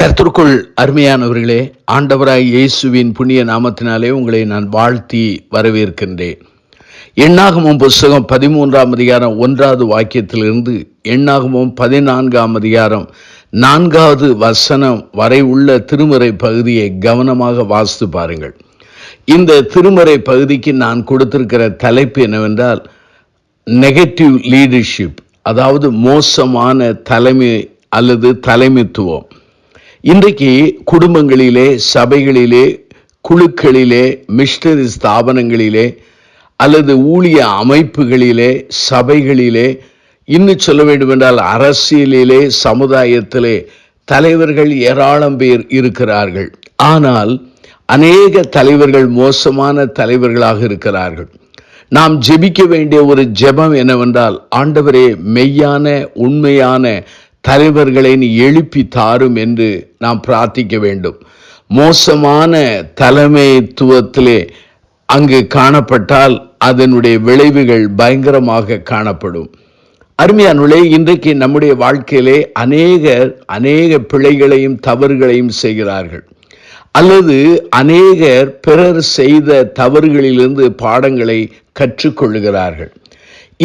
கர்த்தருக்குள் அருமையானவர்களே, ஆண்டவராய் இயேசுவின் புண்ணிய நாமத்தினாலே உங்களை நான் வாழ்த்தி வரவேற்கின்றேன். எண்ணாகமம் புஸ்தகம் 13ஆம் அதிகாரம் 1வது வாக்கியத்திலிருந்து எண்ணாகமம் 14ஆம் அதிகாரம் 4வது வசனம் வரை உள்ள திருமறை பகுதியை கவனமாக வாசித்து பாருங்கள். இந்த திருமறை பகுதிக்கு நான் கொடுத்திருக்கிற தலைப்பு என்னவென்றால் நெகட்டிவ் லீடர்ஷிப், அதாவது மோசமான தலைமை அல்லது தலைமைத்துவம். இன்றைக்கு குடும்பங்களிலே, சபைகளிலே, குழுக்களிலே, மிஷனரி ஸ்தாபனங்களிலே அல்லது ஊழிய அமைப்புகளிலே, சபைகளிலே, இன்னும் சொல்ல வேண்டுமென்றால் அரசியலிலே, சமுதாயத்திலே தலைவர்கள் ஏராளம் பேர் இருக்கிறார்கள். ஆனால் அநேக தலைவர்கள் மோசமான தலைவர்களாக இருக்கிறார்கள். நாம் ஜெபிக்க வேண்டிய ஒரு ஜெபம் என்னவென்றால், ஆண்டவரே, மெய்யான உண்மையான தலைவர்களை நீ எழுப்பி தாரும் என்று நாம் பிரார்த்திக்க வேண்டும். மோசமான தலைமைத்துவத்திலே அங்கு காணப்பட்டால் அதனுடைய விளைவுகள் பயங்கரமாக காணப்படும். அருமையானவர்களே, இன்றைக்கு நம்முடைய வாழ்க்கையிலே அநேக பிழைகளையும் தவறுகளையும் செய்கிறார்கள், அல்லது அநேகர் பிறர் செய்த தவறுகளிலிருந்து பாடங்களை கற்றுக்கொள்ளுகிறார்கள்.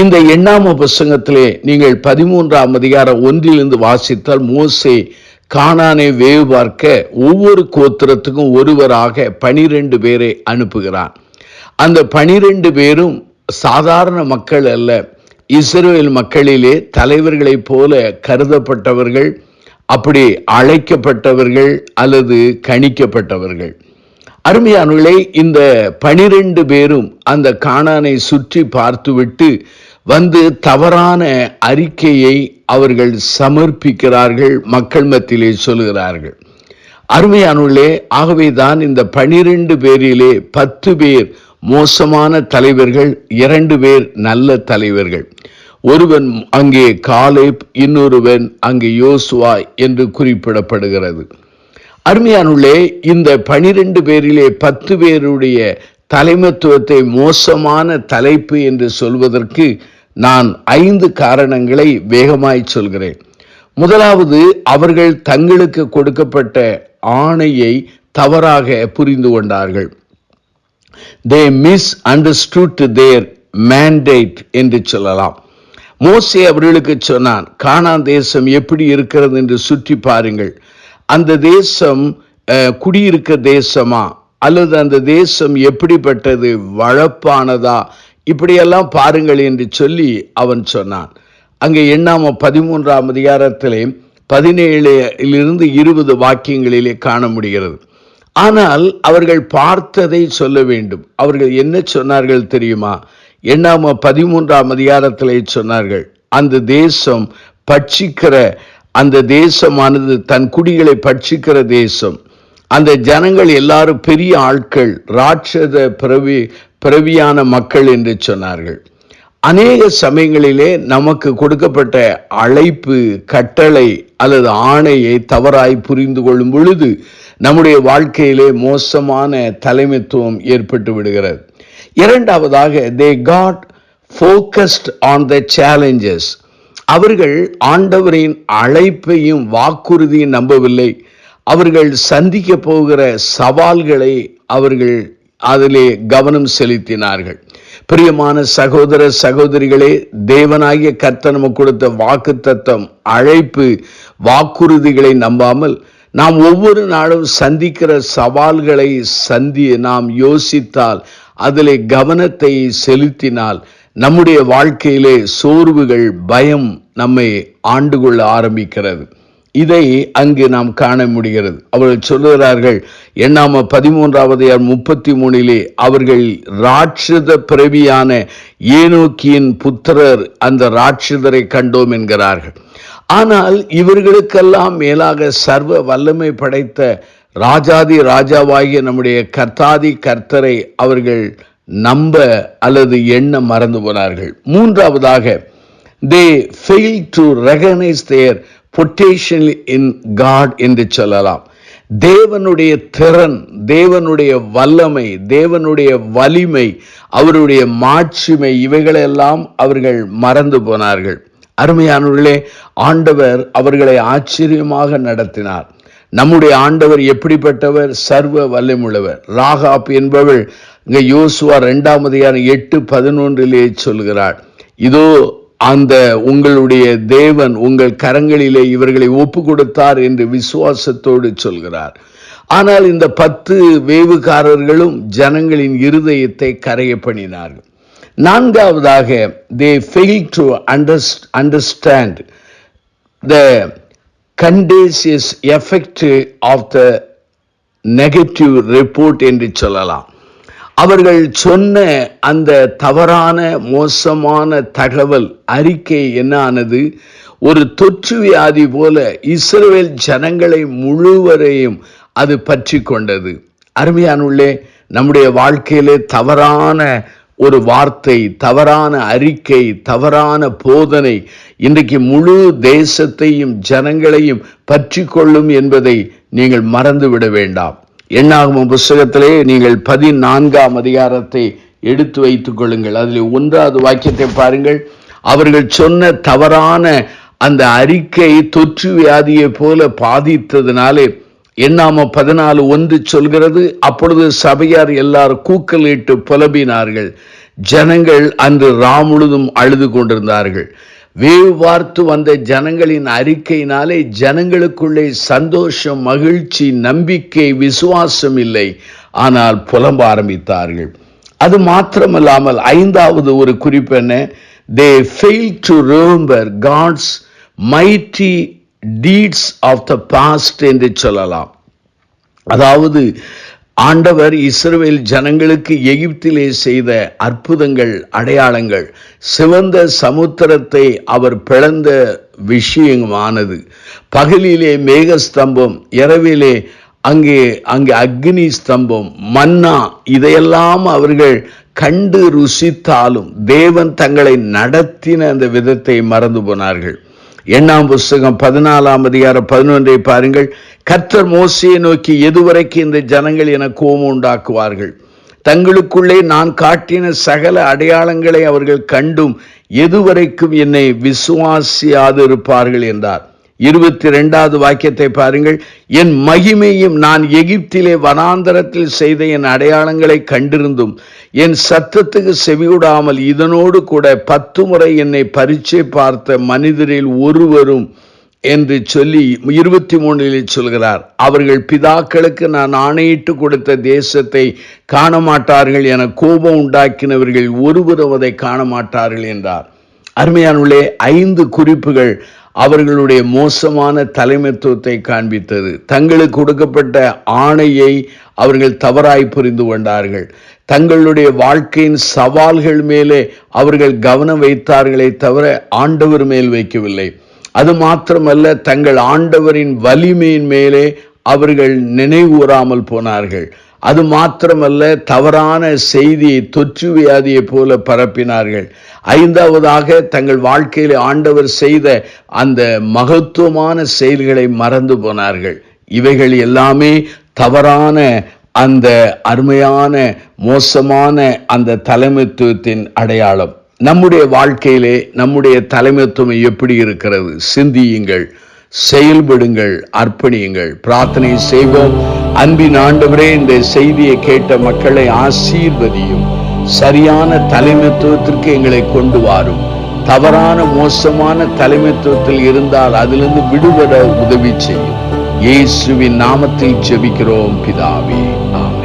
இந்த எண்ணாம புஸ்தகத்திலே நீங்கள் 13ஆம் அதிகாரம் 1 வாசித்தால், மோசே கானானை வேவு பார்க்க ஒவ்வொரு கோத்திரத்துக்கும் ஒருவராக 12 பேரை அனுப்புகிறான். அந்த 12 பேரும் சாதாரண மக்கள் அல்ல, இஸ்ரவேல் மக்களிலே தலைவர்களைப் போல கருதப்பட்டவர்கள், அப்படி அழைக்கப்பட்டவர்கள் அல்லது கணிக்கப்பட்டவர்கள். அருமையானவர்களே, இந்த 12 பேரும் அந்த கானானை சுற்றி பார்த்துவிட்டு வந்து தவறான அறிக்கையை அவர்கள் சமர்ப்பிக்கிறார்கள், மக்கள் மத்தியிலே சொல்லுகிறார்கள். அருமையானவர்களே, ஆகவேதான் இந்த 12 பேரிலே 10 பேர் மோசமான தலைவர்கள், 2 பேர் நல்ல தலைவர்கள். ஒருவன் அங்கே காலேப், இன்னொருவன் அங்கே யோசுவா என்று குறிப்பிடப்படுகிறது. அருமையானவர்களே, இந்த 12 பேரிலே 10 பேருடைய தலைமைத்துவத்தை மோசமான தலைப்பு என்று சொல்வதற்கு நான் 5 காரணங்களை வேகமாய் சொல்கிறேன். முதலாவது, அவர்கள் தங்களுக்கு கொடுக்கப்பட்ட ஆணையை தவறாக புரிந்து கொண்டார்கள். They misunderstood their mandate என்று சொல்லலாம். மோசே அவர்களுக்கு சொன்னான், கானான் தேசம் எப்படி இருக்கிறது என்று சுற்றி பாருங்கள். அந்த தேசம் குடியிருக்க தேசமா, அல்லது அந்த தேசம் எப்படிப்பட்டது, வளப்பானதா, இப்படியெல்லாம் பாருங்கள் என்று சொல்லி அவன் சொன்னான். அங்கே எண்ணாம 13ஆம் அதிகாரத்திலே 17 20 வாக்கியங்களிலே காண முடிகிறது. ஆனால் அவர்கள் பார்த்ததை சொல்ல வேண்டும். அவர்கள் என்ன சொன்னார்கள் தெரியுமா? எண்ணாம 13ஆம் அதிகாரத்திலே சொன்னார்கள், அந்த தேசம் பட்சிக்கிற, அந்த தேசமானது தன் குடிகளை பட்சிக்கிற தேசம். அந்த ஜனங்கள் எல்லாரும் பெரிய ஆட்கள், ராட்சத பிறவியான மக்கள் என்று சொன்னார்கள். அநேக சமயங்களிலே நமக்கு கொடுக்கப்பட்ட அழைப்பு, கட்டளை அல்லது ஆணையை தவறாய் புரிந்து கொள்ளும் பொழுது நம்முடைய வாழ்க்கையிலே மோசமான தலைமைத்துவம் ஏற்பட்டு விடுகிறது. இரண்டாவதாக, they got focused on the challenges. அவர்கள் ஆண்டவரின் அழைப்பையும் வாக்குறுதியும் நம்பவில்லை. அவர்கள் சந்திக்க போகிற சவால்களை அவர்கள் அதிலே கவனம் செலுத்தினார்கள். பிரியமான சகோதர சகோதரிகளே, தேவனாகிய கர்த்தர் நமக்கு கொடுத்த வாக்குத்தத்தம், அழைப்பு, வாக்குறுதிகளை நம்பாமல் நாம் ஒவ்வொரு நாளும் சந்திக்கிற சவால்களை நாம் யோசித்தால், அதிலே கவனத்தை செலுத்தினால், நம்முடைய வாழ்க்கையிலே சோர்வுகள், பயம் நம்மை ஆண்டு கொள்ள ஆரம்பிக்கிறது. இதை அங்கு நாம் காண முடிகிறது. அவர்கள் சொல்லுகிறார்கள், எண்ணாம 13ஆவது 33 அவர்கள் ராட்சத பிறவியான ஏனோக்கியின் புத்திரர், அந்த ராட்சதரை கண்டோம் என்கிறார்கள். ஆனால் இவர்களுக்கெல்லாம் மேலாக சர்வ வல்லமை படைத்த ராஜாதி ராஜாவாகிய நம்முடைய கர்த்தாதி கர்த்தரை அவர்கள் நம்ப அல்லது எண்ண மறந்து போனார்கள். மூன்றாவதாக, they failed to recognize their potential in God என்று சொல்லலாம். தேவனுடைய திறன், தேவனுடைய வல்லமை, தேவனுடைய வலிமை, அவருடைய மாட்சிமை, இவைகளெல்லாம் அவர்கள் மறந்து போனார்கள். அருமையானவர்களே, ஆண்டவர் அவர்களை ஆச்சரியமாக நடத்தினார். நம்முடைய ஆண்டவர் எப்படிப்பட்டவர்? சர்வ வல்லமையுள்ளவர். ராகாப் என்பவள் இங்க யோசுவா 2:8-11 சொல்கிறார், இதோ அந்த உங்களுடைய தேவன் உங்கள் கரங்களிலே இவர்களை ஒப்பு கொடுத்தார் என்று விசுவாசத்தோடு சொல்கிறார். ஆனால் இந்த 10 வேவுகாரர்களும் ஜனங்களின் இருதயத்தை கரைய பண்ணினார்கள். நான்காவதாக, they failed to understand the contagious effect of the negative report என்று சொல்லலாம். அவர்கள் சொன்ன அந்த தவறான மோசமான தகவல் அறிக்கை என்ன ஆனது? ஒரு தொற்று வியாதி போல இஸ்ரவேல் ஜனங்களை முழுவரையும் அது பற்றி கொண்டது. அருமையானுள்ளே, நம்முடைய வாழ்க்கையிலே தவறான ஒரு வார்த்தை, தவறான அறிக்கை, தவறான போதனை இன்றைக்கு முழு தேசத்தையும் ஜனங்களையும் பற்றி கொள்ளும் என்பதை நீங்கள் மறந்துவிட வேண்டாம். எண்ணாகமம் புஸ்தகத்திலே நீங்கள் 14ஆம் அதிகாரத்தை எடுத்து வைத்துக் கொள்ளுங்கள். அதில் 1வது வாக்கியத்தை பாருங்கள். அவர்கள் சொன்ன தவறான அந்த அறிக்கை தொற்று வியாதியை போல பாதித்ததினாலே எண்ணாகமம் 14:1 சொல்கிறது, அப்பொழுது சபையார் எல்லாரும் கூக்கலிட்டு புலம்பினார்கள். ஜனங்கள் அன்று முழுதும் அழுது கொண்டிருந்தார்கள். வேவு பார்த்து வந்த ஜனங்களின் அறிக்கையினாலே ஜனங்களுக்குள்ளே சந்தோஷம், மகிழ்ச்சி, நம்பிக்கை, விசுவாசம் இல்லை. ஆனால் புலம்ப ஆரம்பித்தார்கள். அது மாத்திரமல்லாமல் 5வது ஒரு குறிப்பு என்ன? they failed to remember God's mighty deeds of the past என்று சொல்லலாம். அதாவது ஆண்டவர் இஸ்ரவேல் ஜனங்களுக்கு எகிப்திலே செய்த அற்புதங்கள், அடையாளங்கள், சிவந்த சமுத்திரத்தை அவர் பிளந்த விஷயமானது, பகலிலே மேகஸ்தம்பம், இரவிலே அங்கே அக்னி ஸ்தம்பம், மன்னா, இதையெல்லாம் அவர்கள் கண்டு ருசித்தாலும் தேவன் தங்களை நடத்தின அந்த விதத்தை மறந்து போனார்கள். எண்ணாம் புஸ்தகம் 14ஆம் அதிகாரம் 11 பாருங்கள். கர்த்தர் மோசேயை நோக்கி, எதுவரைக்கு இந்த ஜனங்கள் என கோபம் உண்டாக்குவார்கள்? தங்களுக்குள்ளே நான் காட்டின சகல அடையாளங்களை அவர்கள் கண்டும் எதுவரைக்கும் என்னை விசுவாசியாது இருப்பார்கள் என்றார். 22வது வாக்கியத்தை பாருங்கள். என் மகிமையும் நான் எகிப்திலே வனாந்தரத்தில் செய்த என் அடையாளங்களை கண்டிருந்தும் என் சத்தத்துக்கு செவிவிடாமல் இதனோடு கூட 10 முறை என்னை பரீட்சை பார்த்த மனிதரில் ஒருவரும் என்று சொல்லி 23 சொல்கிறார். அவர்கள் பிதாக்களுக்கு நான் ஆணையிட்டு கொடுத்த தேசத்தை காண மாட்டார்கள் என கோபம் உண்டாக்கினவர்கள் ஒருவரும் அதை காண மாட்டார்கள் என்றார். அருமையானுள்ளே, 5 குறிப்புகள் அவர்களுடைய மோசமான தலைமைத்துவத்தை காண்பித்தது. தங்களுக்கு கொடுக்கப்பட்ட ஆணையை அவர்கள் தவறாய் புரிந்து கொண்டார்கள். தங்களுடைய வாழ்க்கையின் சவால்கள் மேலே அவர்கள் கவனம் வைத்தார்களே தவிர ஆண்டவர் மேல் வைக்கவில்லை. அது மாத்திரமல்ல, தங்கள் ஆண்டவரின் வலிமையின் மேலே அவர்கள் நினைவுறாமல் போனார்கள். அது மாத்திரமல்ல, தவறான செய்தியை தொற்று வியாதியை போல பரப்பினார்கள். 5வதாக, தங்கள் வாழ்க்கையில் ஆண்டவர் செய்த அந்த மகத்துவமான செயல்களை மறந்து போனார்கள். இவைகள் எல்லாமே தவறான அந்த அருமையான மோசமான அந்த தலைமைத்துவத்தின் அடையாளம். நம்முடைய வாழ்க்கையிலே நம்முடைய தலைமைத்துவம் எப்படி இருக்கிறது? சிந்தியுங்கள், செயல்படுங்கள், அர்ப்பணியுங்கள், பிரார்த்தனை செய்வோம். அன்பின் ஆண்டவரே, இந்த செய்தியை கேட்ட மக்களை ஆசீர்வதியும். சரியான தலைமைத்துவத்திற்கு எங்களை கொண்டு வாரும். தவறான மோசமான தலைமைத்துவத்தில் இருந்தால் அதிலிருந்து விடுபட உதவி செய்யும். இயேசுவின் நாமத்தில் ஜெபிக்கிறோம் பிதாவே, ஆமென்.